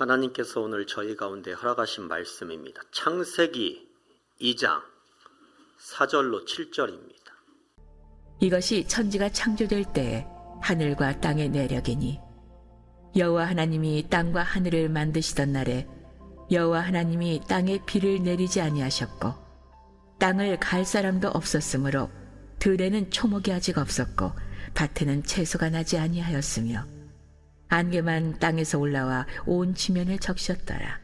하나님께서 오늘 저희 가운데 허락하신 말씀입니다. 창세기 2장 4절로 7절입니다. 이것이 천지가 창조될 때에 하늘과 땅의 내력이니 여호와 하나님이 땅과 하늘을 만드시던 날에 여호와 하나님이 땅에 비를 내리지 아니하셨고 땅을 갈 사람도 없었으므로 들에는 초목이 아직 없었고 밭에는 채소가 나지 아니하였으며 안개만 땅에서 올라와 온 지면을 적셨더라.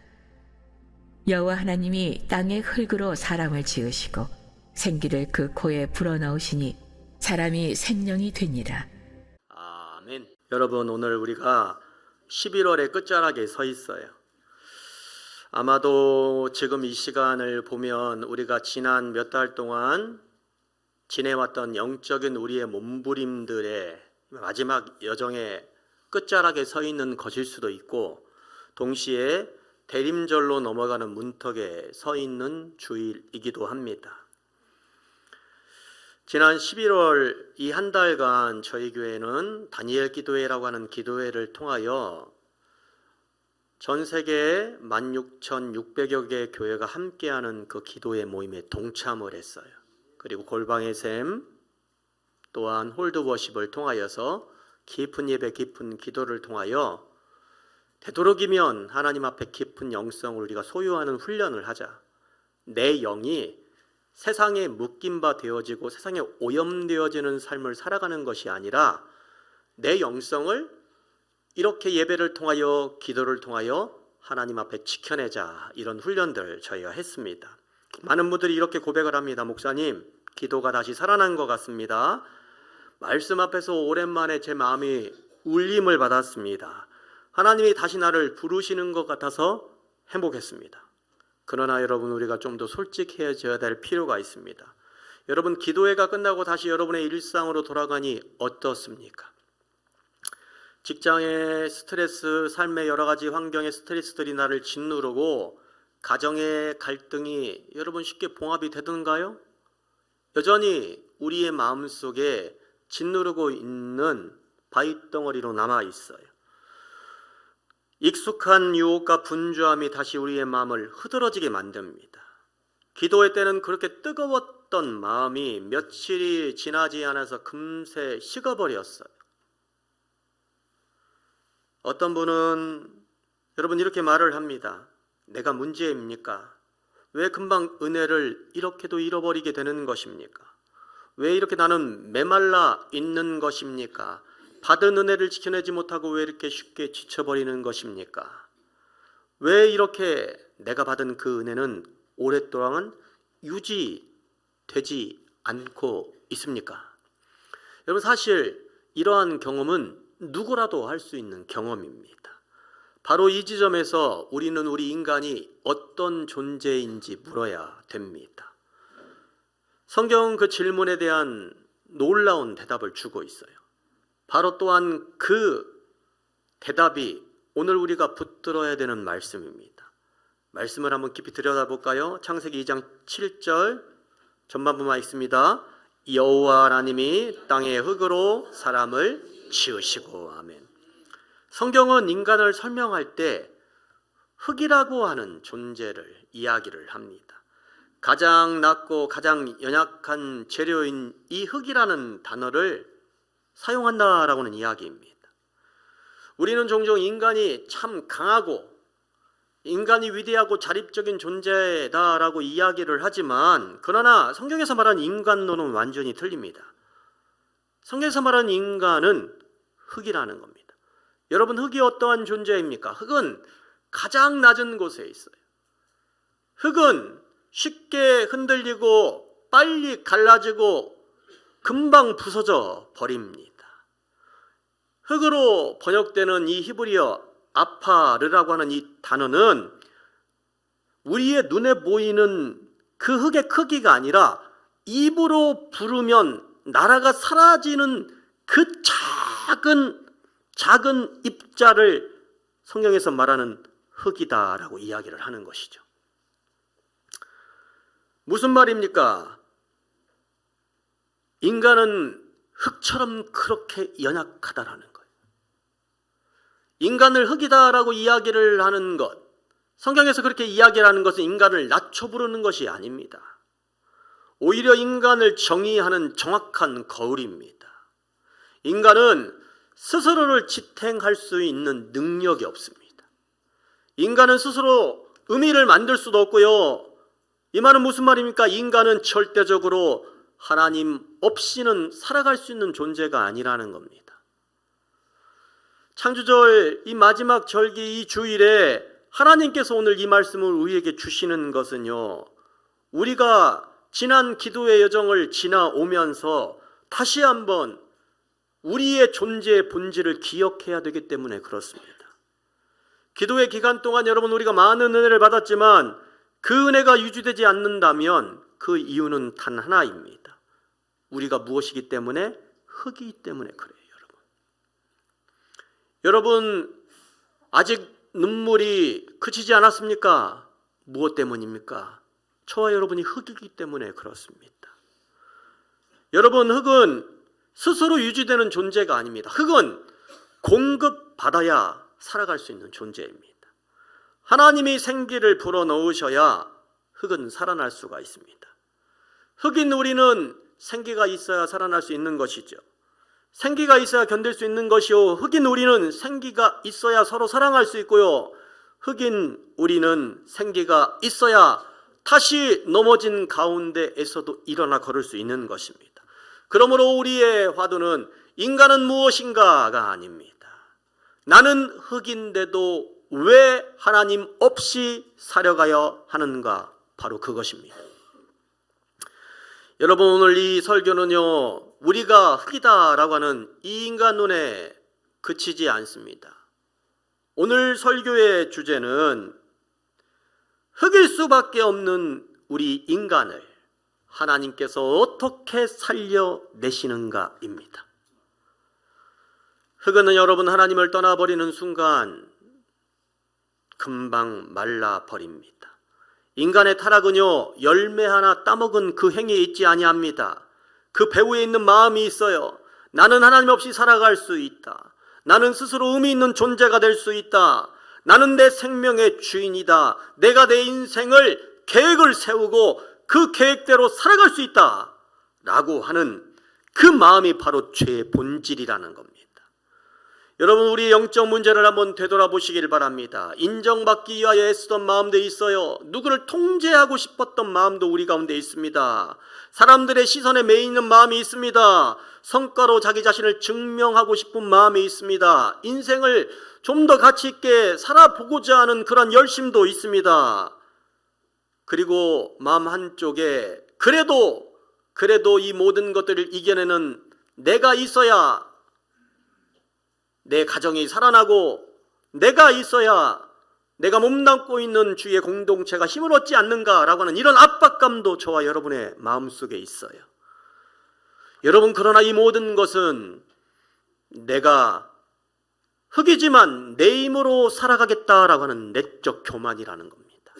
여호와 하나님이 땅의 흙으로 사람을 지으시고 생기를 그 코에 불어넣으시니 사람이 생명이 되니라. 아멘. 여러분, 오늘 우리가 11월의 끝자락에 서 있어요. 아마도 지금 이 시간을 보면 우리가 지난 몇 달 동안 지내왔던 영적인 우리의 몸부림들의 마지막 여정의 끝자락에 서 있는 것일 수도 있고, 동시에 대림절로 넘어가는 문턱에 서 있는 주일이기도 합니다. 지난 11월 이 한 달간 저희 교회는 다니엘 기도회라고 하는 기도회를 통하여 전 세계 16,600여 개의 교회가 함께하는 그 기도회 모임에 동참을 했어요. 그리고 골방의 샘 또한 홀드워십을 통하여서 깊은 예배, 깊은 기도를 통하여 되도록이면 하나님 앞에 깊은 영성을 우리가 소유하는 훈련을 하자. 내 영이 세상에 묶인 바 되어지고 세상에 오염되어지는 삶을 살아가는 것이 아니라 내 영성을 이렇게 예배를 통하여 기도를 통하여 하나님 앞에 지켜내자, 이런 훈련들 저희가 했습니다. 많은 분들이 이렇게 고백을 합니다. 목사님, 기도가 다시 살아난 것 같습니다. 말씀 앞에서 오랜만에 제 마음이 울림을 받았습니다. 하나님이 다시 나를 부르시는 것 같아서 행복했습니다. 그러나 여러분, 우리가 좀 더 솔직해져야 될 필요가 있습니다. 여러분, 기도회가 끝나고 다시 여러분의 일상으로 돌아가니 어떻습니까? 직장의 스트레스, 삶의 여러 가지 환경의 스트레스들이 나를 짓누르고 가정의 갈등이 여러분 쉽게 봉합이 되던가요? 여전히 우리의 마음속에 짓누르고 있는 바위덩어리로 남아 있어요. 익숙한 유혹과 분주함이 다시 우리의 마음을 흐드러지게 만듭니다. 기도회 때는 그렇게 뜨거웠던 마음이 며칠이 지나지 않아서 금세 식어버렸어요. 어떤 분은 여러분 이렇게 말을 합니다. 내가 문제입니까? 왜 금방 은혜를 이렇게도 잃어버리게 되는 것입니까? 왜 이렇게 나는 메말라 있는 것입니까? 받은 은혜를 지켜내지 못하고 왜 이렇게 쉽게 지쳐버리는 것입니까? 왜 이렇게 내가 받은 그 은혜는 오랫동안 유지되지 않고 있습니까? 여러분, 사실 이러한 경험은 누구라도 할 수 있는 경험입니다. 바로 이 지점에서 우리는 우리 인간이 어떤 존재인지 물어야 됩니다. 성경은 그 질문에 대한 놀라운 대답을 주고 있어요. 바로 또한 그 대답이 오늘 우리가 붙들어야 되는 말씀입니다. 말씀을 한번 깊이 들여다볼까요? 창세기 2장 7절 전반부만 있습니다. 여호와 하나님이 땅의 흙으로 사람을 지으시고. 아멘. 성경은 인간을 설명할 때 흙이라고 하는 존재를 이야기를 합니다. 가장 낮고 가장 연약한 재료인 이 흙이라는 단어를 사용한다라고는 이야기입니다. 우리는 종종 인간이 참 강하고 인간이 위대하고 자립적인 존재다라고 이야기를 하지만, 그러나 성경에서 말하는 인간론은 완전히 틀립니다. 성경에서 말하는 인간은 흙이라는 겁니다. 여러분, 흙이 어떠한 존재입니까? 흙은 가장 낮은 곳에 있어요. 흙은 쉽게 흔들리고 빨리 갈라지고 금방 부서져 버립니다. 흙으로 번역되는 이 히브리어 아파르라고 하는 이 단어는 우리의 눈에 보이는 그 흙의 크기가 아니라 입으로 부르면 나라가 사라지는 그 작은 입자를 성경에서 말하는 흙이다라고 이야기를 하는 것이죠. 무슨 말입니까? 인간은 흙처럼 그렇게 연약하다라는 거예요. 인간을 흙이다라고 이야기를 하는 것, 성경에서 그렇게 이야기를 하는 것은 인간을 낮춰 부르는 것이 아닙니다. 오히려 인간을 정의하는 정확한 거울입니다. 인간은 스스로를 지탱할 수 있는 능력이 없습니다. 인간은 스스로 의미를 만들 수도 없고요. 이 말은 무슨 말입니까? 인간은 절대적으로 하나님 없이는 살아갈 수 있는 존재가 아니라는 겁니다. 창조절 이 마지막 절기 이 주일에 하나님께서 오늘 이 말씀을 우리에게 주시는 것은요, 우리가 지난 기도의 여정을 지나오면서 다시 한번 우리의 존재의 본질을 기억해야 되기 때문에 그렇습니다. 기도의 기간 동안 여러분 우리가 많은 은혜를 받았지만 그 은혜가 유지되지 않는다면 그 이유는 단 하나입니다. 우리가 무엇이기 때문에? 흙이기 때문에 그래요, 여러분. 여러분 아직 눈물이 그치지 않았습니까? 무엇 때문입니까? 저와 여러분이 흙이기 때문에 그렇습니다. 여러분, 흙은 스스로 유지되는 존재가 아닙니다. 흙은 공급받아야 살아갈 수 있는 존재입니다. 하나님이 생기를 불어넣으셔야 흙은 살아날 수가 있습니다. 흙인 우리는 생기가 있어야 살아날 수 있는 것이죠. 생기가 있어야 견딜 수 있는 것이요, 흙인 우리는 생기가 있어야 서로 사랑할 수 있고요, 흙인 우리는 생기가 있어야 다시 넘어진 가운데에서도 일어나 걸을 수 있는 것입니다. 그러므로 우리의 화두는 인간은 무엇인가가 아닙니다. 나는 흙인데도 왜 하나님 없이 살아가야 하는가? 바로 그것입니다. 여러분, 오늘 이 설교는요, 우리가 흙이다라고 하는 이 인간 눈에 그치지 않습니다. 오늘 설교의 주제는 흙일 수밖에 없는 우리 인간을 하나님께서 어떻게 살려내시는가입니다. 흙은 여러분 하나님을 떠나버리는 순간 금방 말라버립니다. 인간의 타락은요, 열매 하나 따먹은 그 행위에 있지 아니합니다. 그 배후에 있는 마음이 있어요. 나는 하나님 없이 살아갈 수 있다. 나는 스스로 의미 있는 존재가 될 수 있다. 나는 내 생명의 주인이다. 내가 내 인생을 계획을 세우고 그 계획대로 살아갈 수 있다 라고 하는 그 마음이 바로 죄의 본질이라는 겁니다. 여러분, 우리 영적 문제를 한번 되돌아보시길 바랍니다. 인정받기 위하여 애쓰던 마음도 있어요. 누구를 통제하고 싶었던 마음도 우리 가운데 있습니다. 사람들의 시선에 매이는 마음이 있습니다. 성과로 자기 자신을 증명하고 싶은 마음이 있습니다. 인생을 좀 더 가치 있게 살아보고자 하는 그런 열심도 있습니다. 그리고 마음 한쪽에 그래도 이 모든 것들을 이겨내는 내가 있어야 내 가정이 살아나고, 내가 있어야 내가 몸담고 있는 주의 공동체가 힘을 얻지 않는가라고 하는 이런 압박감도 저와 여러분의 마음속에 있어요. 여러분, 그러나 이 모든 것은 내가 흙이지만 내 힘으로 살아가겠다라고 하는 내적 교만이라는 겁니다.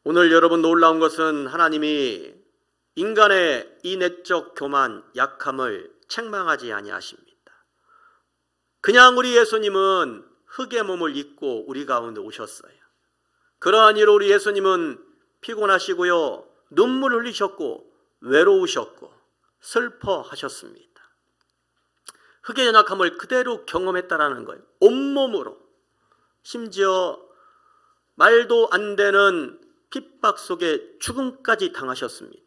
오늘 여러분 놀라운 것은 하나님이 인간의 이 내적 교만, 약함을 책망하지 아니하십니다. 그냥 우리 예수님은 흙의 몸을 입고 우리 가운데 오셨어요. 그러한 이로 우리 예수님은 피곤하시고요, 눈물을 흘리셨고 외로우셨고 슬퍼하셨습니다. 흙의 연약함을 그대로 경험했다라는 거예요. 온몸으로. 심지어 말도 안 되는 핍박 속에 죽음까지 당하셨습니다.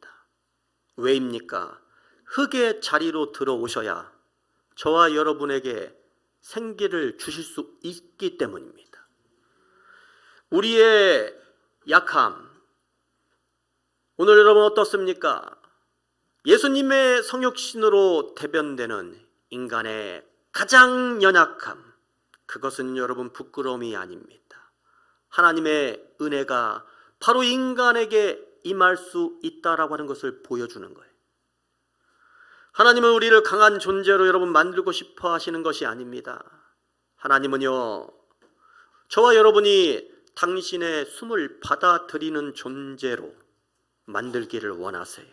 왜입니까? 흙의 자리로 들어오셔야 저와 여러분에게 생기를 주실 수 있기 때문입니다. 우리의 약함, 오늘 여러분 어떻습니까? 예수님의 성육신으로 대변되는 인간의 가장 연약함, 그것은 여러분 부끄러움이 아닙니다. 하나님의 은혜가 바로 인간에게 임할 수 있다라고 하는 것을 보여주는 거예요. 하나님은 우리를 강한 존재로 여러분 만들고 싶어 하시는 것이 아닙니다. 하나님은요, 저와 여러분이 당신의 숨을 받아들이는 존재로 만들기를 원하세요.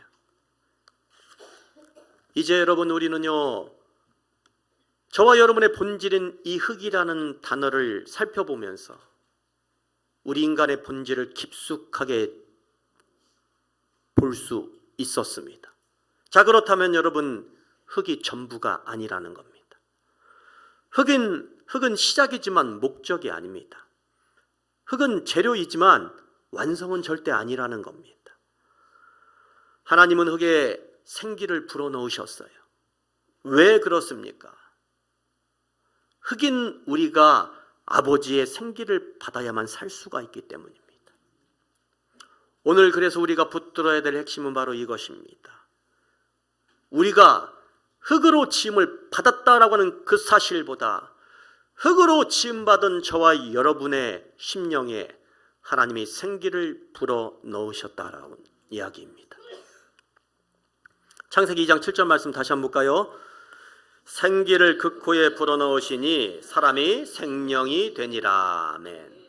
이제 여러분 우리는요, 저와 여러분의 본질인 이 흙이라는 단어를 살펴보면서 우리 인간의 본질을 깊숙하게 볼 수 있었습니다. 자, 그렇다면 여러분, 흙이 전부가 아니라는 겁니다. 흙은 시작이지만 목적이 아닙니다. 흙은 재료이지만 완성은 절대 아니라는 겁니다. 하나님은 흙에 생기를 불어넣으셨어요. 왜 그렇습니까? 흙인 우리가 아버지의 생기를 받아야만 살 수가 있기 때문입니다. 오늘 그래서 우리가 붙들어야 될 핵심은 바로 이것입니다. 우리가 흙으로 지음을 받았다라고 하는 그 사실보다 흙으로 지음받은 저와 여러분의 심령에 하나님이 생기를 불어넣으셨다라는 이야기입니다. 창세기 2장 7절 말씀 다시 한번 볼까요? 생기를 그 코에 불어넣으시니 사람이 생명이 되니라. 아멘.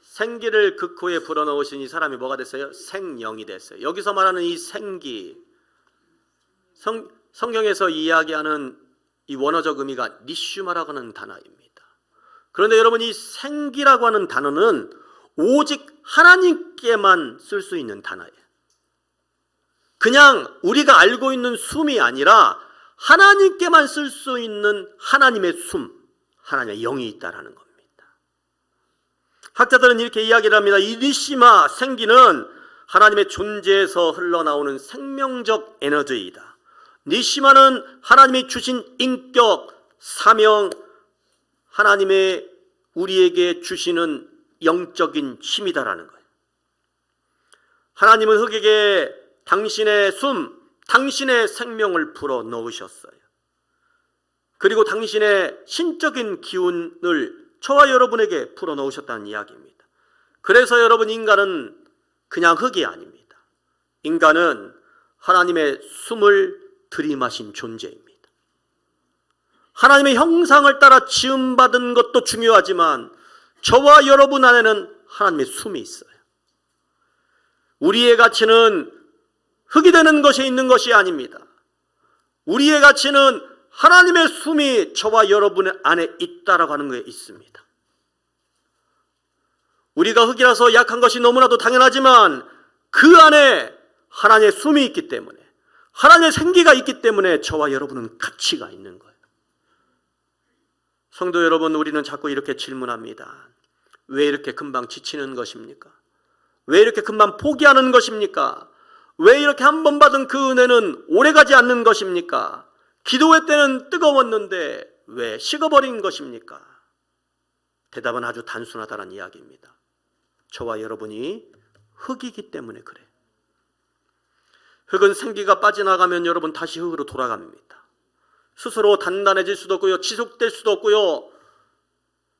생기를 그 코에 불어넣으시니 사람이 뭐가 됐어요? 생명이 됐어요. 여기서 말하는 이 생기, 성경에서 이야기하는 이 원어적 의미가 니슈마라고 하는 단어입니다. 그런데 여러분, 이 생기라고 하는 단어는 오직 하나님께만 쓸 수 있는 단어예요. 그냥 우리가 알고 있는 숨이 아니라 하나님께만 쓸 수 있는 하나님의 숨, 하나님의 영이 있다라는 겁니다. 학자들은 이렇게 이야기를 합니다. 이 니시마, 생기는 하나님의 존재에서 흘러나오는 생명적 에너지이다. 니시마는 하나님이 주신 인격, 사명, 하나님의 우리에게 주시는 영적인 힘이다라는 거예요. 하나님은 흙에게 당신의 숨, 당신의 생명을 불어넣으셨어요. 그리고 당신의 신적인 기운을 저와 여러분에게 불어넣으셨다는 이야기입니다. 그래서 여러분, 인간은 그냥 흙이 아닙니다. 인간은 하나님의 숨을 들이마신 존재입니다. 하나님의 형상을 따라 지음받은 것도 중요하지만 저와 여러분 안에는 하나님의 숨이 있어요. 우리의 가치는 흙이 되는 것에 있는 것이 아닙니다. 우리의 가치는 하나님의 숨이 저와 여러분의 안에 있다라고 하는 것에 있습니다. 우리가 흙이라서 약한 것이 너무나도 당연하지만 그 안에 하나님의 숨이 있기 때문에, 하나님의 생기가 있기 때문에 저와 여러분은 가치가 있는 거예요. 성도 여러분, 우리는 자꾸 이렇게 질문합니다. 왜 이렇게 금방 지치는 것입니까? 왜 이렇게 금방 포기하는 것입니까? 왜 이렇게 한 번 받은 그 은혜는 오래가지 않는 것입니까? 기도회 때는 뜨거웠는데 왜 식어버린 것입니까? 대답은 아주 단순하다는 이야기입니다. 저와 여러분이 흙이기 때문에 그래요. 흙은 생기가 빠져나가면 여러분 다시 흙으로 돌아갑니다. 스스로 단단해질 수도 없고요, 지속될 수도 없고요,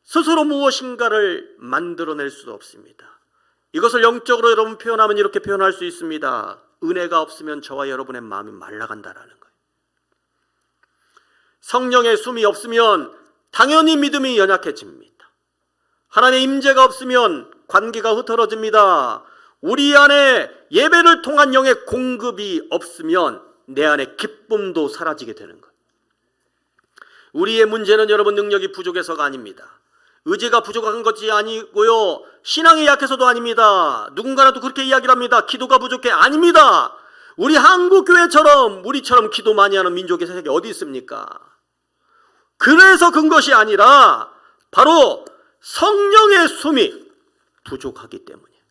스스로 무엇인가를 만들어낼 수도 없습니다. 이것을 영적으로 여러분 표현하면 이렇게 표현할 수 있습니다. 은혜가 없으면 저와 여러분의 마음이 말라간다라는 거예요. 성령의 숨이 없으면 당연히 믿음이 연약해집니다. 하나님의 임재가 없으면 관계가 흐트러집니다. 우리 안에 예배를 통한 영의 공급이 없으면 내 안에 기쁨도 사라지게 되는 거예요. 우리의 문제는 여러분 능력이 부족해서가 아닙니다. 의지가 부족한 것이 아니고요, 신앙이 약해서도 아닙니다. 누군가는 또 그렇게 이야기를 합니다. 기도가 부족해. 아닙니다. 우리 한국교회처럼 우리처럼 기도 많이 하는 민족의 세상에 어디 있습니까? 그래서 큰 것이 아니라 바로 성령의 숨이 부족하기 때문이에요.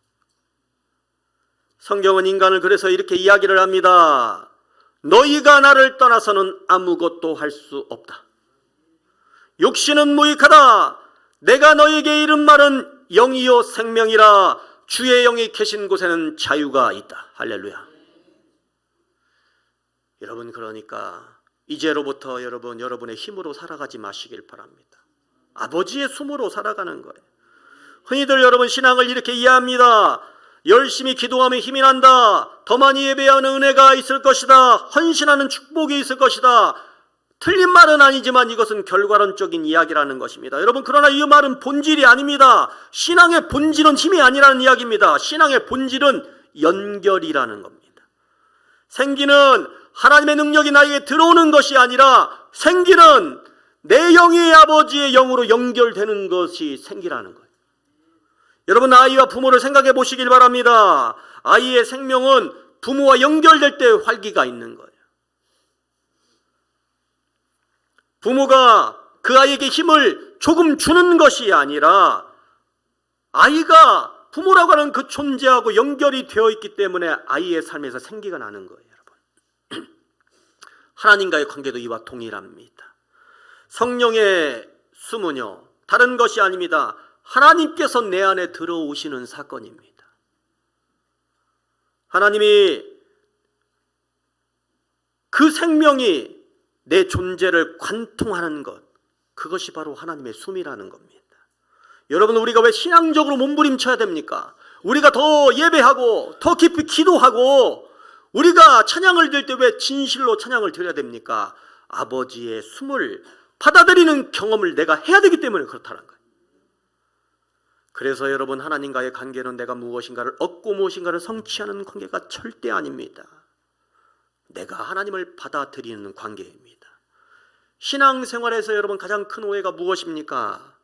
성경은 인간을 그래서 이렇게 이야기를 합니다. 너희가 나를 떠나서는 아무것도 할 수 없다. 육신은 무익하다. 내가 너희에게 이른 말은 영이요 생명이라. 주의 영이 계신 곳에는 자유가 있다. 할렐루야. 여러분, 그러니까 이제로부터 여러분의 힘으로 살아가지 마시길 바랍니다. 아버지의 숨으로 살아가는 거예요. 흔히들 여러분 신앙을 이렇게 이해합니다. 열심히 기도하면 힘이 난다. 더 많이 예배하는 은혜가 있을 것이다. 헌신하는 축복이 있을 것이다. 틀린 말은 아니지만 이것은 결과론적인 이야기라는 것입니다. 여러분, 그러나 이 말은 본질이 아닙니다. 신앙의 본질은 힘이 아니라는 이야기입니다. 신앙의 본질은 연결이라는 겁니다. 생기는 하나님의 능력이 나에게 들어오는 것이 아니라 생기는 내 영이 아버지의 영으로 연결되는 것이 생기라는 거예요. 여러분, 아이와 부모를 생각해 보시길 바랍니다. 아이의 생명은 부모와 연결될 때 활기가 있는 거예요. 부모가 그 아이에게 힘을 조금 주는 것이 아니라 아이가 부모라고 하는 그 존재하고 연결이 되어 있기 때문에 아이의 삶에서 생기가 나는 거예요, 여러분. 하나님과의 관계도 이와 동일합니다. 성령의 수문요, 다른 것이 아닙니다. 하나님께서 내 안에 들어오시는 사건입니다. 하나님이 그 생명이 내 존재를 관통하는 것, 그것이 바로 하나님의 숨이라는 겁니다. 여러분, 우리가 왜 신앙적으로 몸부림쳐야 됩니까? 우리가 더 예배하고 더 깊이 기도하고 우리가 찬양을 드릴 때 왜 진실로 찬양을 드려야 됩니까? 아버지의 숨을 받아들이는 경험을 내가 해야 되기 때문에 그렇다는 거예요. 그래서 여러분, 하나님과의 관계는 내가 무엇인가를 얻고 무엇인가를 성취하는 관계가 절대 아닙니다. 내가 하나님을 받아들이는 관계입니다. 신앙생활에서 여러분 가장 큰 오해가 무엇입니까?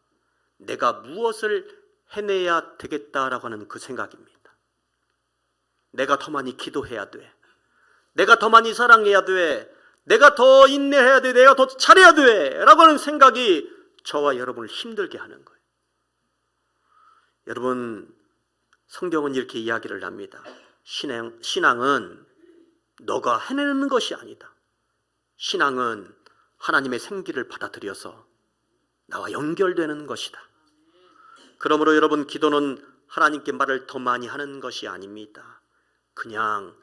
내가 무엇을 해내야 되겠다라고 하는 그 생각입니다. 내가 더 많이 기도해야 돼. 내가 더 많이 사랑해야 돼. 내가 더 인내해야 돼. 내가 더 잘해야 돼. 라고 하는 생각이 저와 여러분을 힘들게 하는 거예요. 여러분, 성경은 이렇게 이야기를 합니다. 신앙은 너가 해내는 것이 아니다. 신앙은 하나님의 생기를 받아들여서 나와 연결되는 것이다. 그러므로 여러분, 기도는 하나님께 말을 더 많이 하는 것이 아닙니다. 그냥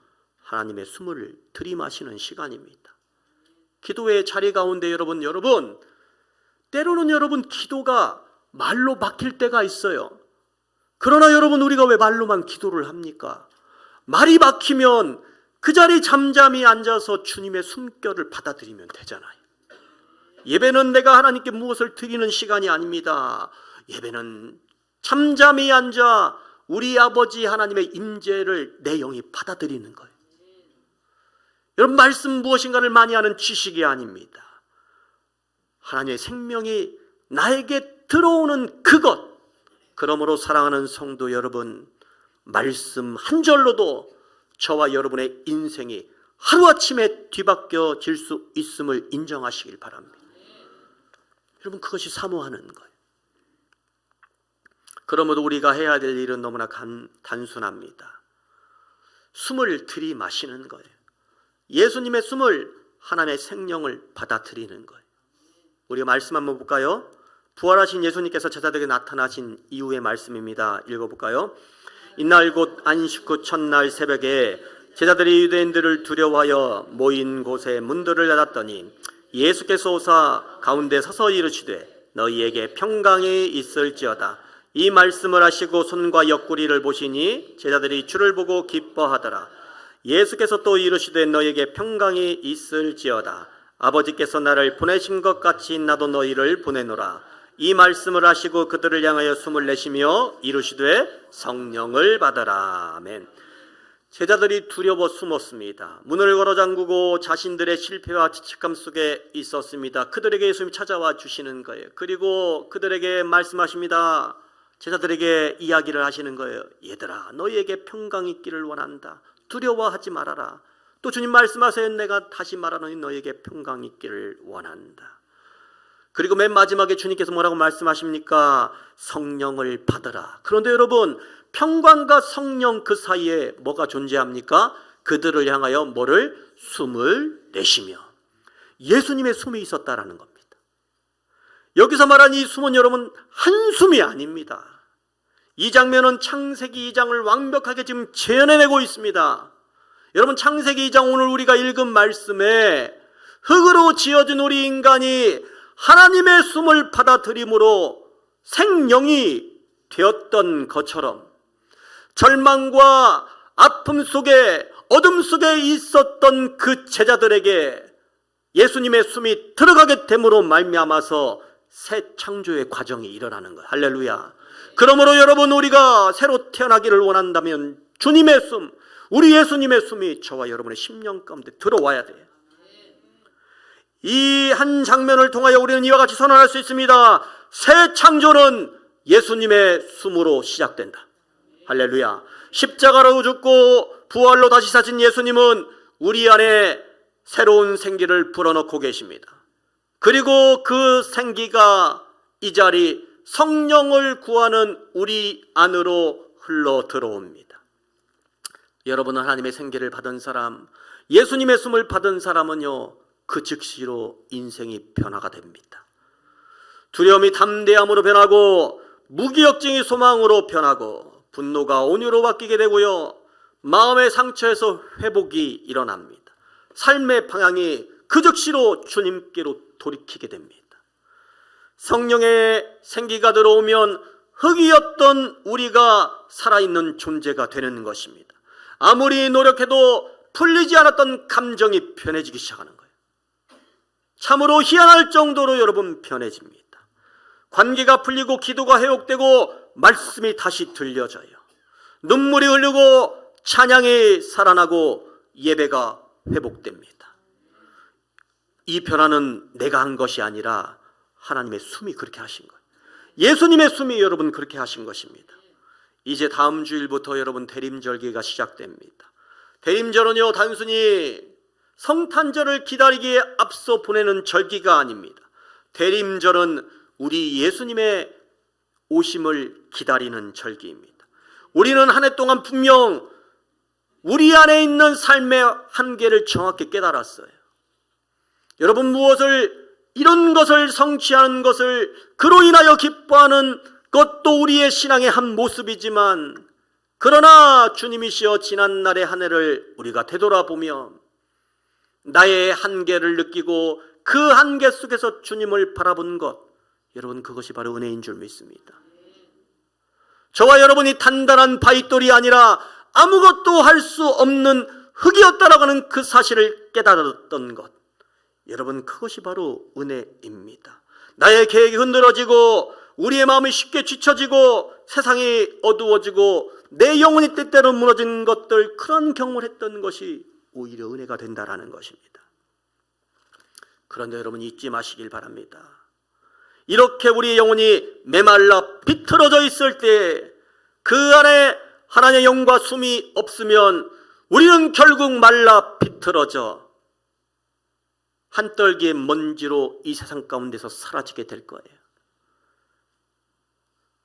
하나님의 숨을 들이마시는 시간입니다. 기도의 자리 가운데 여러분, 때로는 여러분 기도가 말로 막힐 때가 있어요. 그러나 여러분, 우리가 왜 말로만 기도를 합니까? 말이 막히면 그 자리에 잠잠히 앉아서 주님의 숨결을 받아들이면 되잖아요. 예배는 내가 하나님께 무엇을 드리는 시간이 아닙니다. 예배는 잠잠히 앉아 우리 아버지 하나님의 임재를 내 영이 받아들이는 거예요. 여러분, 말씀 무엇인가를 많이 하는 지식이 아닙니다. 하나님의 생명이 나에게 들어오는 그것. 그러므로 사랑하는 성도 여러분, 말씀 한 절로도 저와 여러분의 인생이 하루아침에 뒤바뀌어질 수 있음을 인정하시길 바랍니다. 여러분, 그것이 사모하는 거예요. 그러므로 우리가 해야 될 일은 너무나 단순합니다. 숨을 들이마시는 거예요. 예수님의 숨을, 하나님의 생명을 받아들이는 거예요. 우리가 말씀 한번 볼까요? 부활하신 예수님께서 제자들에게 나타나신 이후의 말씀입니다. 읽어볼까요? 이날 곧 안식 후 첫날 새벽에 제자들이 유대인들을 두려워하여 모인 곳에 문들을 닫았더니 예수께서 오사 가운데 서서 이르시되 너희에게 평강이 있을지어다. 이 말씀을 하시고 손과 옆구리를 보시니 제자들이 주를 보고 기뻐하더라. 예수께서 또 이르시되 너희에게 평강이 있을지어다. 아버지께서 나를 보내신 것 같이 나도 너희를 보내노라. 이 말씀을 하시고 그들을 향하여 숨을 내쉬며 이르시되 성령을 받아라. 아멘. 제자들이 두려워 숨었습니다. 문을 걸어 잠그고 자신들의 실패와 지칙감 속에 있었습니다. 그들에게 예수님이 찾아와 주시는 거예요. 그리고 그들에게 말씀하십니다. 제자들에게 이야기를 하시는 거예요. 얘들아, 너희에게 평강이 있기를 원한다. 두려워하지 말아라. 또 주님 말씀하세요. 내가 다시 말하노니 너희에게 평강이 있기를 원한다. 그리고 맨 마지막에 주님께서 뭐라고 말씀하십니까? 성령을 받으라. 그런데 여러분, 평강과 성령 그 사이에 뭐가 존재합니까? 그들을 향하여 뭐를? 숨을 내쉬며. 예수님의 숨이 있었다라는 겁니다. 여기서 말한 이 숨은 여러분 한숨이 아닙니다. 이 장면은 창세기 2장을 완벽하게 지금 재현해내고 있습니다. 여러분, 창세기 2장 오늘 우리가 읽은 말씀에 흙으로 지어진 우리 인간이 하나님의 숨을 받아들임으로 생명이 되었던 것처럼 절망과 아픔 속에 어둠 속에 있었던 그 제자들에게 예수님의 숨이 들어가게 됨으로 말미암아서 새 창조의 과정이 일어나는 거예요. 할렐루야. 그러므로 여러분, 우리가 새로 태어나기를 원한다면 주님의 숨, 우리 예수님의 숨이 저와 여러분의 심령 가운데 들어와야 돼요. 이 한 장면을 통하여 우리는 이와 같이 선언할 수 있습니다. 새 창조는 예수님의 숨으로 시작된다. 할렐루야. 십자가로 죽고 부활로 다시 사신 예수님은 우리 안에 새로운 생기를 불어넣고 계십니다. 그리고 그 생기가 이 자리 성령을 구하는 우리 안으로 흘러 들어옵니다. 여러분은 하나님의 생기를 받은 사람, 예수님의 숨을 받은 사람은요, 그 즉시로 인생이 변화가 됩니다. 두려움이 담대함으로 변하고, 무기력증이 소망으로 변하고, 분노가 온유로 바뀌게 되고요, 마음의 상처에서 회복이 일어납니다. 삶의 방향이 그 즉시로 주님께로 돌이키게 됩니다. 성령의 생기가 들어오면 흙이었던 우리가 살아있는 존재가 되는 것입니다. 아무리 노력해도 풀리지 않았던 감정이 편해지기 시작하는 거예요. 참으로 희한할 정도로 여러분 편해집니다. 관계가 풀리고 기도가 회복되고 말씀이 다시 들려져요. 눈물이 흐르고 찬양이 살아나고 예배가 회복됩니다. 이 변화는 내가 한 것이 아니라 하나님의 숨이 그렇게 하신 거예요. 예수님의 숨이 여러분 그렇게 하신 것입니다. 이제 다음 주일부터 여러분 대림절기가 시작됩니다. 대림절은요, 단순히 성탄절을 기다리기에 앞서 보내는 절기가 아닙니다. 대림절은 우리 예수님의 오심을 기다리는 절기입니다. 우리는 한 해 동안 분명 우리 안에 있는 삶의 한계를 정확히 깨달았어요. 여러분, 이런 것을 성취하는 것을 그로 인하여 기뻐하는 것도 우리의 신앙의 한 모습이지만, 그러나 주님이시여 지난날의 한 해를 우리가 되돌아보며 나의 한계를 느끼고 그 한계 속에서 주님을 바라본 것, 여러분 그것이 바로 은혜인 줄 믿습니다. 저와 여러분이 단단한 바위돌이 아니라 아무것도 할 수 없는 흙이었다라고 하는 그 사실을 깨달았던 것, 여러분 그것이 바로 은혜입니다. 나의 계획이 흔들어지고 우리의 마음이 쉽게 지쳐지고 세상이 어두워지고 내 영혼이 때때로 무너진 것들, 그런 경험을 했던 것이 오히려 은혜가 된다라는 것입니다. 그런데 여러분 잊지 마시길 바랍니다. 이렇게 우리의 영혼이 메말라 비틀어져 있을 때 그 안에 하나님의 영과 숨이 없으면 우리는 결국 말라 비틀어져 한떨기의 먼지로 이 세상 가운데서 사라지게 될 거예요.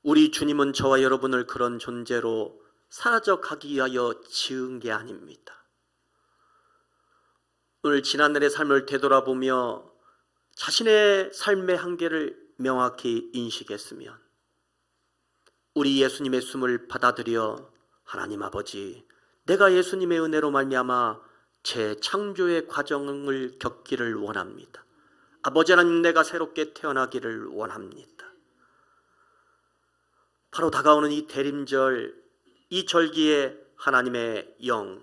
우리 주님은 저와 여러분을 그런 존재로 사라져 가기 위하여 지은 게 아닙니다. 오늘 지난날의 삶을 되돌아보며 자신의 삶의 한계를 명확히 인식했으면 우리 예수님의 숨을 받아들여 하나님 아버지, 내가 예수님의 은혜로 말미암아 재창조의 과정을 겪기를 원합니다. 아버지 하나님, 내가 새롭게 태어나기를 원합니다. 바로 다가오는 이 대림절, 이 절기에 하나님의 영,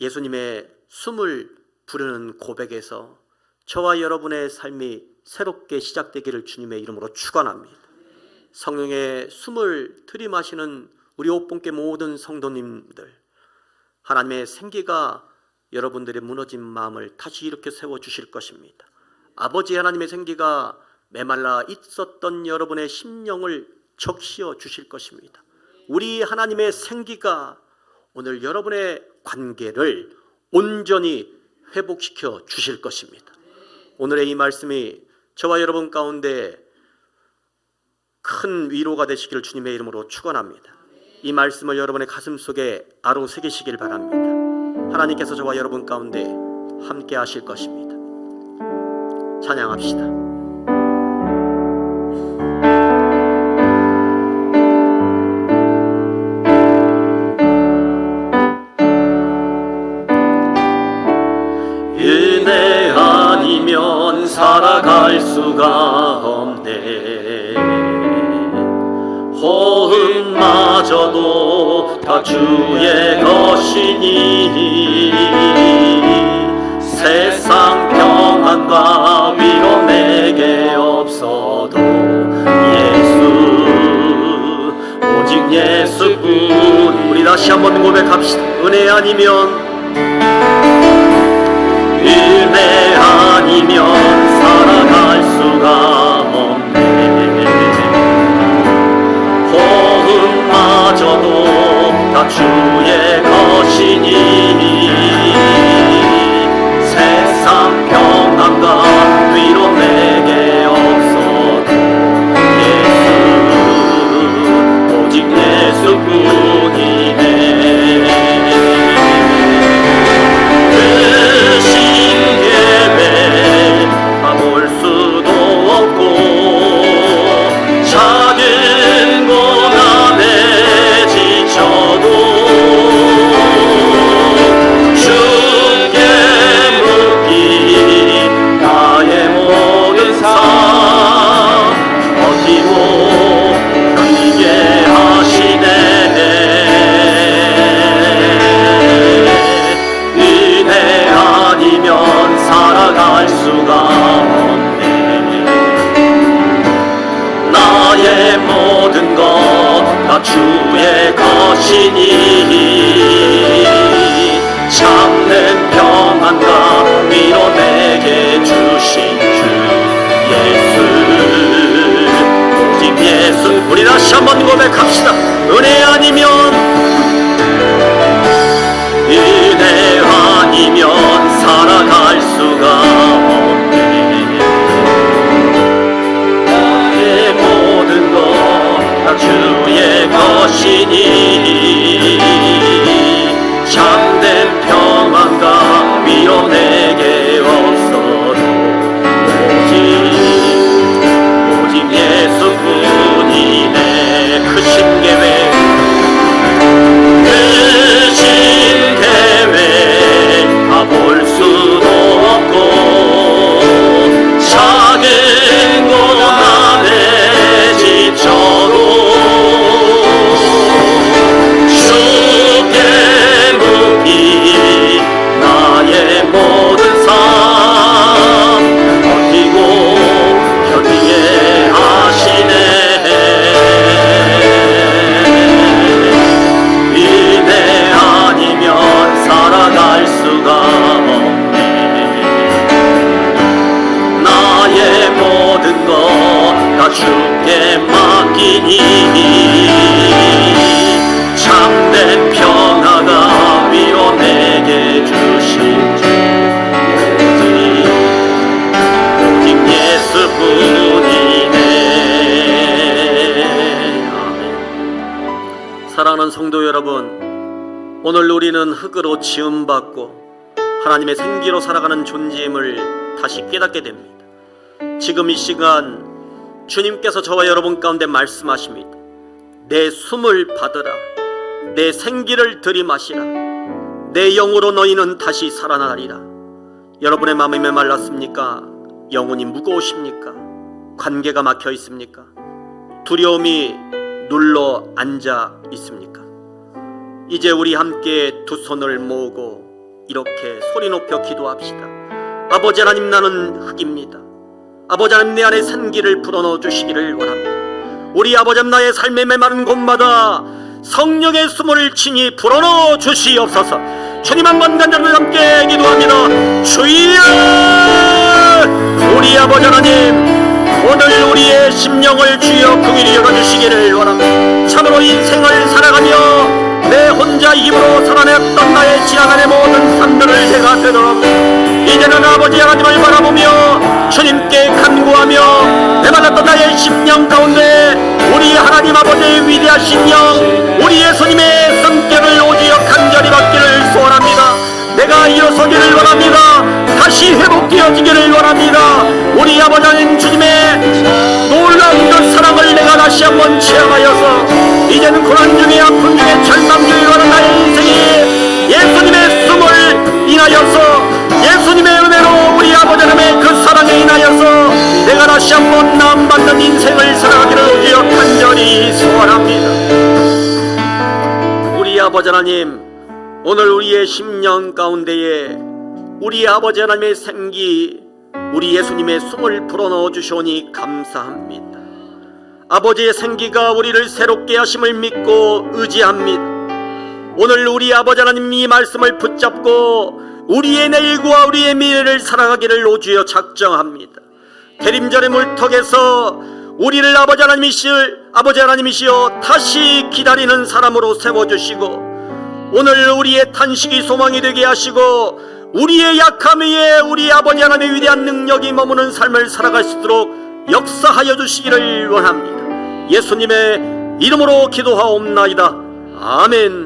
예수님의 숨을 부르는 고백에서 저와 여러분의 삶이 새롭게 시작되기를 주님의 이름으로 축원합니다. 성령의 숨을 들이마시는 우리 옥본교 모든 성도님들, 하나님의 생기가 여러분들의 무너진 마음을 다시 이렇게 세워주실 것입니다. 아버지 하나님의 생기가 메말라 있었던 여러분의 심령을 적시어 주실 것입니다. 우리 하나님의 생기가 오늘 여러분의 관계를 온전히 회복시켜 주실 것입니다. 오늘의 이 말씀이 저와 여러분 가운데 큰 위로가 되시기를 주님의 이름으로 축원합니다. 이 말씀을 여러분의 가슴 속에 아로 새기시길 바랍니다. 하나님께서 저와 여러분 가운데 함께 하실 것입니다. 찬양합시다. 은혜 아니면 살아갈 수가 없네. 호흡마저도 다 주의 것이니 세상 평안과 위로 내게 없어도 오직 예수뿐. 우리 다시 한번 고백합시다. 은혜 아니면 주의 것이니 참된 평안과 위로 내게 주신 주 예수 오직 예수. 우리 다시 한번 고백합시다. 은혜 아니면 살아갈 수가 없네. 나의 모든 것 다 주의 것이니 참된 평안과 위로 내게 없어도 오직 예수뿐이네. 크신 계획 볼 수도 없고 작은 고난에 지쳐도 주께 묻기 나의 모든 삶 버티고 견디게 하시네. 은혜 아니면 살아갈 수가 없네. 나의 모든 것 다 주께 맡기니 참된 평화가 위로 내게 주신 주 오직 예수뿐이네. 아멘. 사랑하는 성도 여러분, 오늘 우리는 흙으로 지음받고 하나님의 생기로 살아가는 존재임을 다시 깨닫게 됩니다. 지금 이 시간 주님께서 저와 여러분 가운데 말씀하십니다. 내 숨을 받으라. 내 생기를 들이마시라. 내 영으로 너희는 다시 살아나리라. 여러분의 마음이 메말랐습니까? 영혼이 무거우십니까? 관계가 막혀 있습니까? 두려움이 눌러 앉아 있습니까? 이제 우리 함께 두 손을 모으고 이렇게 소리 높여 기도합시다. 아버지 하나님, 나는 흙입니다. 아버지 하나님, 내 안에 생기를 불어넣어 주시기를 원합니다. 우리 아버지 하나님, 나의 삶의 메마른 곳마다 성령의 숨을 친히 불어넣어 주시옵소서. 주님 한번 간절히 함께 기도합니다. 주여! 우리 아버지 하나님, 오늘 우리의 심령을 주여 긍휼히 열어주시기를 원합니다. 참으로 인생을 살아가며 내 혼자 힘으로 살아냈던 나의 지나간의 모든 삶들을 내가 되돌아보고 이제는 아버지 하나님을 바라보며 주님께 간구하며 내만났던 나의 심령 가운데 우리 하나님 아버지의 위대하신 영, 우리 예수님의 성격을 오지어 간절히 받기를 소원합니다. 내가 일어서기를 원합니다. 다시 회복되어지기를 원합니다. 우리 아버지 하나님 주님의 놀라운 그 사랑을 내가 다시 한번 체험하여서 이제는 고난 중에 아픔 중에 절망 중에 가는 나의 인생이 예수님의 숨을 인하여서 예수님의 은혜로 우리 아버지 하나님의 그 사랑에 인하여서 내가 다시 한번 나음받는 인생을 살아가기를 오지어 간절히 소원합니다. 우리 아버지 하나님, 오늘 우리의 심령 가운데에 우리 아버지 하나님의 생기, 우리 예수님의 숨을 불어넣어 주시오니 감사합니다. 아버지의 생기가 우리를 새롭게 하심을 믿고 의지합니다. 오늘 우리 아버지 하나님 이 말씀을 붙잡고 우리의 내일과 우리의 미래를 살아가기를 오주여 작정합니다. 대림절의 물턱에서 우리를 아버지 하나님이시여 다시 기다리는 사람으로 세워주시고 오늘 우리의 탄식이 소망이 되게 하시고 우리의 약함 위에 우리 아버지 하나님의 위대한 능력이 머무는 삶을 살아갈 수 있도록 역사하여 주시기를 원합니다. 예수님의 이름으로 기도하옵나이다. 아멘.